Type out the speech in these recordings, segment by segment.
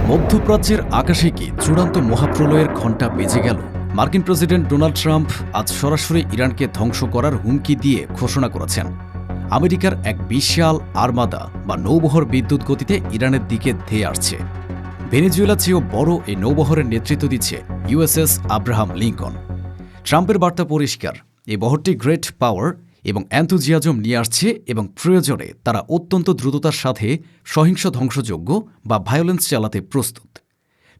মধ্যপ্রাচ্যের আকাশে কি চূড়ান্ত মহাপ্রলয়ের ঘণ্টা বেজে গেল? মার্কিন প্রেসিডেন্ট ডোনাল্ড ট্রাম্প আজ সরাসরি ইরানকে ধ্বংস করার হুমকি দিয়ে ঘোষণা করেছেন আমেরিকার এক বিশাল আর্মাদা বা নৌবহর বিদ্যুৎ গতিতে ইরানের দিকে ধেয়ে আসছে। ভেনেজুয়েলা চেয়েও বড় এই নৌবহরের নেতৃত্ব দিচ্ছে ইউএসএস আব্রাহাম লিঙ্কন। ট্রাম্পের বার্তা পরিষ্কার, এই বহরটি গ্রেট পাওয়ার এবং অ্যান্থুজিয়াজম নিয়ে আসছে এবং প্রয়োজনে তারা অত্যন্ত দ্রুততার সাথে সহিংস ধ্বংসযোগ্য বা ভায়োলেন্স চালাতে প্রস্তুত।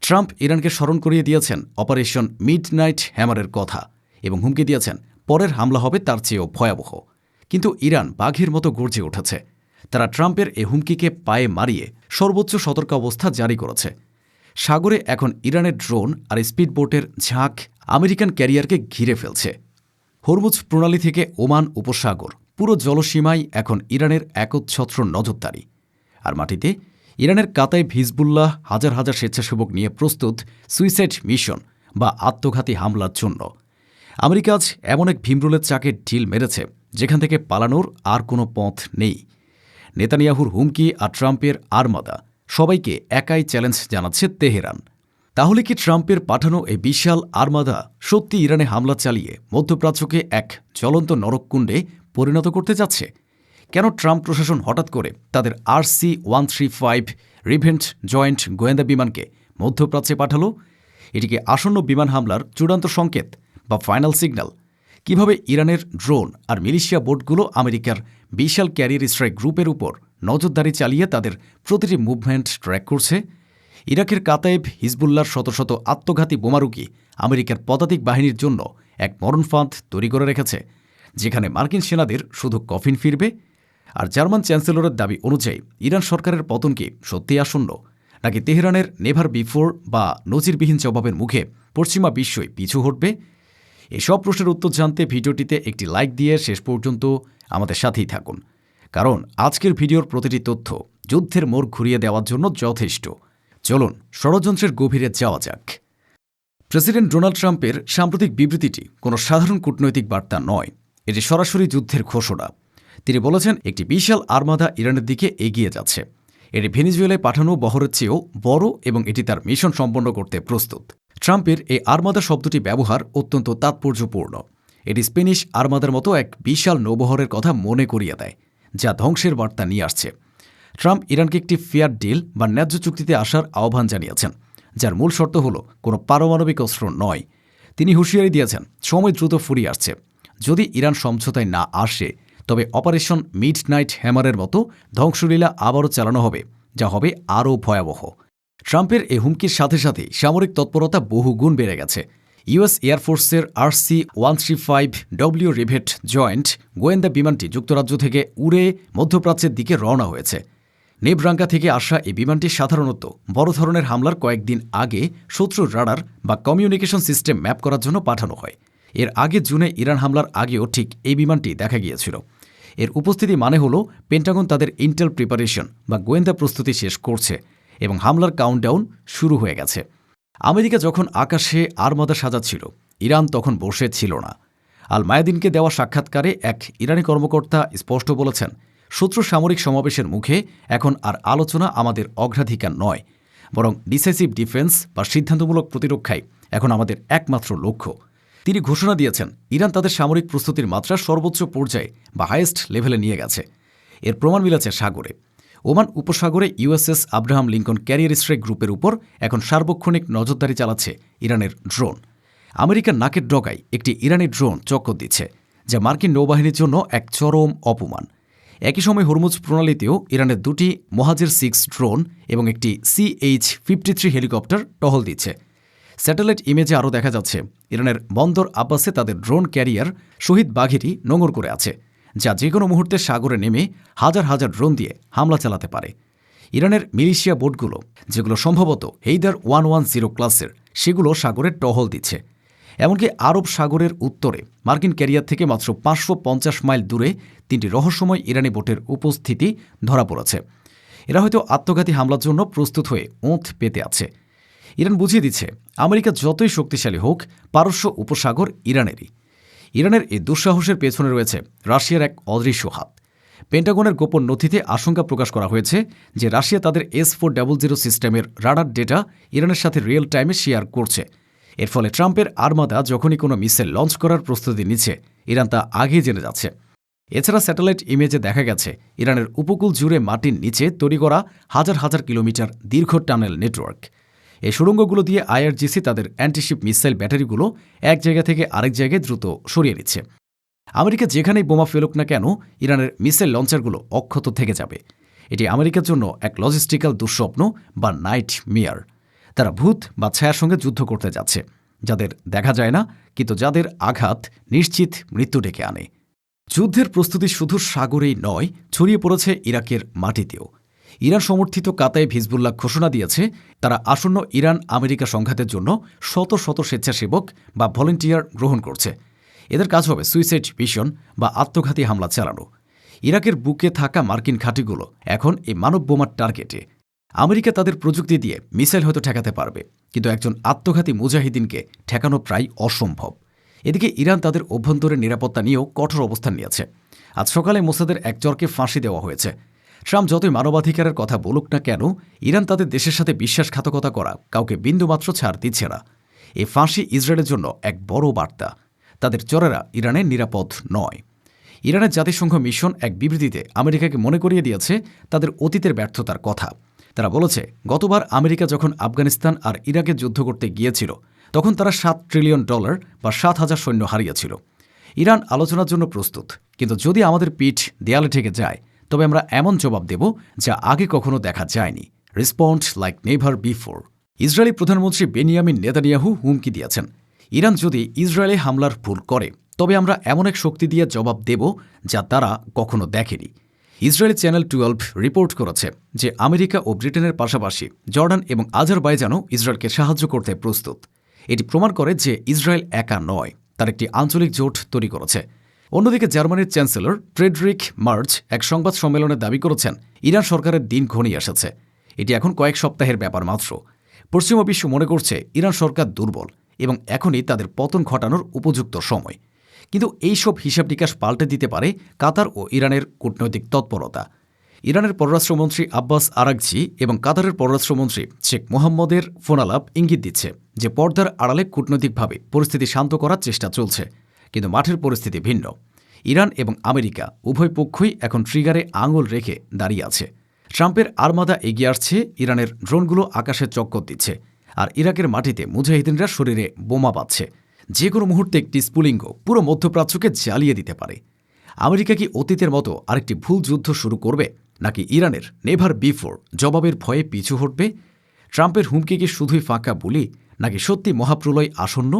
ট্রাম্প ইরানকে স্মরণ করিয়ে দিয়েছেন অপারেশন মিডনাইট হ্যামারের কথা এবং হুমকি দিয়েছেন পরের হামলা হবে তার চেয়েও ভয়াবহ। কিন্তু ইরান বাঘের মতো গর্জে উঠেছে। তারা ট্রাম্পের এ হুমকিকে পায়ে মারিয়ে সর্বোচ্চ সতর্কাবস্থা জারি করেছে। সাগরে এখন ইরানের ড্রোন আর স্পিডবোটের ঝাঁক আমেরিকান ক্যারিয়ারকে ঘিরে ফেলছে। হরমুজ প্রণালী থেকে ওমান উপসাগর পুরো জলসীমায় এখন ইরানের একচ্ছত্র নজরদারি। আর মাটিতে ইরানের কাতায় হিজবুল্লাহ হাজার হাজার স্বেচ্ছাসেবক নিয়ে প্রস্তুত সুইসাইড মিশন বা আত্মঘাতী হামলার জন্য। আমেরিকা আজ এমন এক ভীমরুলের চাকে ঢিল মেরেছে যেখান থেকে পালানোর আর কোনো পথ নেই। নেতানিয়াহুর হুমকি আর ট্রাম্পের আর্মাদা সবাইকে একাই চ্যালেঞ্জ জানাচ্ছে তেহরান। তাহলে কি ট্রাম্পের পাঠানো এই বিশাল আর্মাদা সত্যি ইরানে হামলা চালিয়ে মধ্যপ্রাচ্যকে এক জ্বলন্ত নরককুণ্ডে পরিণত করতে যাচ্ছে? কেন ট্রাম্প প্রশাসন হঠাৎ করে তাদের RC-135 রিভেন্ট জয়েন্ট গোয়েন্দা বিমানকে মধ্যপ্রাচ্যে পাঠালো? এটিকে আসন্ন বিমান হামলার চূড়ান্ত সংকেত বা ফাইনাল সিগন্যাল? কিভাবে ইরানের ড্রোন আর মিলিশিয়া বোটগুলো আমেরিকার বিশাল ক্যারিয়ার স্ট্রাইক গ্রুপের উপর নজরদারি চালিয়ে তাদের প্রতিটি মুভমেন্ট ট্র্যাক করছে? ইরাকের কাতায়েব হিজবুল্লাহর শত শত আত্মঘাতী বোমারুকি আমেরিকার পদাতিক বাহিনীর জন্য এক মরণফাঁদ তৈরি করে রেখেছে, যেখানে মার্কিন সেনাদের শুধু কফিন ফিরবে। আর জার্মান চ্যান্সেলরের দাবি অনুযায়ী ইরান সরকারের পতন কি সত্যিই আসন্ন, নাকি তেহরানের নেভার বিফোর বা নজিরবিহীন জবাবের মুখে পশ্চিমা বিশ্বই পিছু হটবে? এসব প্রশ্নের উত্তর জানতে ভিডিওটিতে একটি লাইক দিয়ে শেষ পর্যন্ত আমাদের সাথেই থাকুন, কারণ আজকের ভিডিওর প্রতিটি তথ্য যুদ্ধের মোড় ঘুরিয়ে দেওয়ার জন্য যথেষ্ট। চলুন ষড়যন্ত্রের গভীরে যাওয়া যাক। প্রেসিডেন্ট ডোনাল্ড ট্রাম্পের সাম্প্রতিক বিবৃতিটি কোনো সাধারণ কূটনৈতিক বার্তা নয়, এটি সরাসরি যুদ্ধের ঘোষণা। তিনি বলেছেন একটি বিশাল আর্মাদা ইরানের দিকে এগিয়ে যাচ্ছে। এটি ভেনেজুয়েলায় পাঠানো বহরের চেয়েও বড় এবং এটি তার মিশন সম্পন্ন করতে প্রস্তুত। ট্রাম্পের এই আর্মাদা শব্দটি ব্যবহার অত্যন্ত তাৎপর্যপূর্ণ। এটি স্পেনিশ আর্মাদার মতো এক বিশাল নৌবহরের কথা মনে করিয়ে দেয়, যা ধ্বংসের বার্তা নিয়ে আসছে। ট্রাম্প ইরানকে একটি ফেয়ার ডিল বা ন্যায্য চুক্তিতে আসার আহ্বান জানিয়েছেন, যার মূল শর্ত হল কোনো পারমাণবিক অস্ত্র নয়। তিনি হুঁশিয়ারি দিয়েছেন সময় দ্রুত ফুরিয়ে আসছে। যদি ইরান সমঝোতায় না আসে তবে অপারেশন মিডনাইট হ্যামারের মতো ধ্বংসলীলা আবারও চালানো হবে, যা হবে আরও ভয়াবহ। ট্রাম্পের এই হুমকির সাথে সাথে সামরিক তৎপরতা বহুগুণ বেড়ে গেছে। ইউএস এয়ারফোর্সের RC-135W রিভেট জয়েন্ট গোয়েন্দা বিমানটি যুক্তরাজ্য থেকে উড়ে মধ্যপ্রাচ্যের দিকে রওনা হয়েছে। নেব্রাঙ্কা থেকে আসা এই বিমানটি সাধারণত বড় ধরনের হামলার কয়েকদিন আগে শত্রুর রাডার বা কমিউনিকেশন সিস্টেম ম্যাপ করার জন্য পাঠানো হয়। এর আগে জুনে ইরান হামলার আগেও ঠিক এই বিমানটি দেখা গিয়েছিল। এর উপস্থিতি মানে হল পেন্টাগন তাদের ইন্টেল প্রিপারেশন বা গোয়েন্দা প্রস্তুতি শেষ করছে এবং হামলার কাউন্টডাউন শুরু হয়ে গেছে। আমেরিকা যখন আকাশে আর্মাদা সাজাচ্ছিল, ইরান তখন বসে ছিল না। আল মায়াদিনকে দেওয়া সাক্ষাৎকারে এক ইরানি কর্মকর্তা স্পষ্ট বলেছেন, শত্রু সামরিক সমাবেশের মুখে এখন আর আলোচনা আমাদের অগ্রাধিকার নয়, বরং ডিসাইসিভ ডিফেন্স বা সিদ্ধান্তমূলক প্রতিরক্ষাই এখন আমাদের একমাত্র লক্ষ্য। তিনি ঘোষণা দিয়েছেন ইরান তাদের সামরিক প্রস্তুতির মাত্রা সর্বোচ্চ পর্যায়ে বা হাইয়েস্ট লেভেলে নিয়ে গেছে। এর প্রমাণ মিলেছে সাগরে। ওমান উপসাগরে USS Abraham Lincoln carrier strike গ্রুপের উপর এখন সার্বক্ষণিক নজরদারি চালাচ্ছে ইরানের ড্রোন। আমেরিকার নাকের ডগায় একটি ইরানি ড্রোন চক্কর দিচ্ছে, যা মার্কিন নৌবাহিনীর জন্য এক চরম অপমান। একই সময় হরমুজ প্রণালীতেও ইরানের দুটি মোহাজের-6 ড্রোন এবং একটি CH-53 হেলিকপ্টার টহল দিচ্ছে। স্যাটেলাইট ইমেজে আরও দেখা যাচ্ছে ইরানের বন্দর আব্বাসে তাদের ড্রোন ক্যারিয়ার শহীদ বাঘেরই নোঙর করে আছে, যা যে কোনো মুহূর্তে সাগরে নেমে হাজার হাজার ড্রোন দিয়ে হামলা চালাতে পারে। ইরানের মিলিশিয়া বোটগুলো, যেগুলো সম্ভবত হেইদার 110 ক্লাসের, সেগুলো সাগরে টহল দিচ্ছে। এমনকি আরব সাগরের উত্তরে মার্কিন ক্যারিয়ার থেকে মাত্র 550 মাইল দূরে 3টি রহস্যময় ইরানি বোটের উপস্থিতি ধরা পড়েছে। এরা হয়তো আত্মঘাতী হামলার জন্য প্রস্তুত হয়ে ওঁত পেতে আছে। ইরান বুঝিয়ে দিচ্ছে আমেরিকা যতই শক্তিশালী হোক, পারস্য উপসাগর ইরানেরই। ইরানের এই দুঃসাহসের পেছনে রয়েছে রাশিয়ার এক অদৃশ্য হাত। পেন্টাগনের গোপন নথিতে আশঙ্কা প্রকাশ করা হয়েছে যে রাশিয়া তাদের S-400 সিস্টেমের রাডার ডেটা ইরানের সাথে রিয়েল টাইমে শেয়ার করছে। এর ফলে ট্রাম্পের আর্মাদা যখনই কোনো মিসাইল লঞ্চ করার প্রস্তুতি নিচ্ছে, ইরান তা আগেই জেনে যাচ্ছে। এছাড়া স্যাটেলাইট ইমেজে দেখা গেছে ইরানের উপকূল জুড়ে মাটির নিচে তৈরি করা হাজার হাজার কিলোমিটার দীর্ঘ টানেল নেটওয়ার্ক। এই সুড়ঙ্গগুলো দিয়ে IRGC তাদের অ্যান্টিশিপ মিসাইল ব্যাটারিগুলো এক জায়গা থেকে আরেক জায়গায় দ্রুত সরিয়ে নিচ্ছে। আমেরিকা যেখানেই বোমা ফেলুক না কেন, ইরানের মিসাইল লঞ্চারগুলো অক্ষত থেকে যাবে। এটি আমেরিকার জন্য এক লজিস্টিক্যাল দুঃস্বপ্ন বা নাইট মেয়ার। তারা ভূত বা ছায়ার সঙ্গে যুদ্ধ করতে যাচ্ছে, যাদের দেখা যায় না, কিন্তু যাদের আঘাত নিশ্চিত মৃত্যু ডেকে আনে। যুদ্ধের প্রস্তুতি শুধু সাগরেই নয়, ছড়িয়ে পড়েছে ইরাকের মাটিতেও। ইরান সমর্থিত কাতাইব হিজবুল্লাহ ঘোষণা দিয়েছে তারা আসন্ন ইরান আমেরিকা সংঘাতের জন্য শত শত স্বেচ্ছাসেবক বা ভলেন্টিয়ার গ্রহণ করছে। এদের কাজ হবে সুইসাইড মিশন বা আত্মঘাতী হামলা চালানো। ইরাকের বুকে থাকা মার্কিন ঘাঁটিগুলো এখন এই মানব বোমার টার্গেটে। আমেরিকা তাদের প্রযুক্তি দিয়ে মিসাইল হয়তো ঠেকাতে পারবে, কিন্তু একজন আত্মঘাতী মুজাহিদিনকে ঠেকানো প্রায় অসম্ভব। এদিকে ইরান তাদের অভ্যন্তরীণ নিরাপত্তা নিয়েও কঠোর অবস্থান নিয়েছে। আজ সকালে মোসাদের এক চরকে ফাঁসি দেওয়া হয়েছে। ট্রাম্প যতই মানবাধিকারের কথা বলুক না কেন, ইরান তাদের দেশের সাথে বিশ্বাসঘাতকতা করা কাউকে বিন্দুমাত্র ছাড় দিচ্ছে না। এই ফাঁসি ইসরায়েলের জন্য এক বড় বার্তা। তাদের চরেরা ইরানের নিরাপদ নয়। ইরানের জাতিসংঘ মিশন এক বিবৃতিতে আমেরিকাকে মনে করিয়ে দিয়েছে তাদের অতীতের ব্যর্থতার কথা। তারা বলেছে, গতবার আমেরিকা যখন আফগানিস্তান আর ইরাকে যুদ্ধ করতে গিয়েছিল, তখন তারা $7 ট্রিলিয়ন বা 7,000 সৈন্য হারিয়েছিল। ইরান আলোচনার জন্য প্রস্তুত, কিন্তু যদি আমাদের পিঠ দেয়ালে ঠেকে যায়, তবে আমরা এমন জবাব দেব যা আগে কখনো দেখা যায়নি। Respond like never before. Israeli প্রধানমন্ত্রী বেনিয়ামিন নেতানিয়াহু হুমকি দিয়েছেন, ইরান যদি ইসরায়েলে হামলার ভুল করে, তবে আমরা এমন এক শক্তি দিয়ে জবাব দেব যা তারা কখনো দেখেনি। ইসরায়েলি চ্যানেল 12 রিপোর্ট করেছে যে আমেরিকা ও ব্রিটেনের পাশাপাশি জর্ডান এবং আজারবাইজানও ইসরায়েলকে সাহায্য করতে প্রস্তুত। এটি প্রমাণ করে যে ইসরায়েল একা নয়, তার একটি আঞ্চলিক জোট তৈরি করেছে। অন্যদিকে জার্মানির চ্যান্সেলর ফ্রেডরিক মার্জ এক সংবাদ সম্মেলনে দাবি করেছেন, ইরান সরকারের দিন ঘনিয়ে এসেছে। এটি এখন কয়েক সপ্তাহের ব্যাপার মাত্র। পশ্চিমা বিশ্ব মনে করছে ইরান সরকার দুর্বল এবং এখনই তাদের পতন ঘটানোর উপযুক্ত সময়। কিন্তু এইসব হিসাব নিকাশ পাল্টে দিতে পারে কাতার ও ইরানের কূটনৈতিক তৎপরতা। ইরানের পররাষ্ট্রমন্ত্রী আব্বাস আরাগচি এবং কাতারের পররাষ্ট্রমন্ত্রী শেখ মোহাম্মদের ফোনালাপ ইঙ্গিত দিচ্ছে যে পর্দার আড়ালে কূটনৈতিকভাবে পরিস্থিতি শান্ত করার চেষ্টা চলছে, কিন্তু মাঠের পরিস্থিতি ভিন্ন। ইরান এবং আমেরিকা উভয় পক্ষই এখন ট্রিগারে আঙুল রেখে দাঁড়িয়ে আছে। ট্রাম্পের আর্মাদা এগিয়ে আসছে, ইরানের ড্রোনগুলো আকাশে চক্কর দিচ্ছে, আর ইরাকের মাটিতে মুজাহিদিনরা শরীরে বোমা পাচ্ছে। যে কোনো মুহূর্তে একটি স্ফুলিঙ্গ পুরো মধ্যপ্রাচ্যকে জ্বালিয়ে দিতে পারে। আমেরিকা কি অতীতের মতো আরেকটি ভুল যুদ্ধ শুরু করবে, নাকি ইরানের নেভার বিফোর জবাবের ভয়ে পিছু হটবে? ট্রাম্পের হুমকি কি শুধুই ফাঁকা বুলি, নাকি সত্যি মহাপ্রলয় আসন্ন?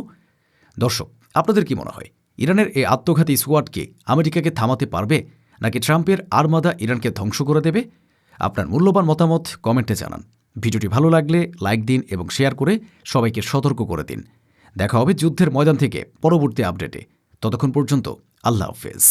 দর্শক, আপনাদের কি মনে হয়, ইরানের এই আত্মঘাতী স্কোয়াড কি আমেরিকাকে থামাতে পারবে, নাকি ট্রাম্পের আর্মাদা ইরানকে ধ্বংস করে দেবে? আপনার মূল্যবান মতামত কমেন্টে জানান। ভিডিওটি ভালো লাগলে লাইক দিন এবং শেয়ার করে সবাইকে সতর্ক করে দিন। দেখা হবে যুদ্ধের ময়দান থেকে পরবর্তী আপডেটে। ততক্ষণ পর্যন্ত আল্লাহ হাফেজ।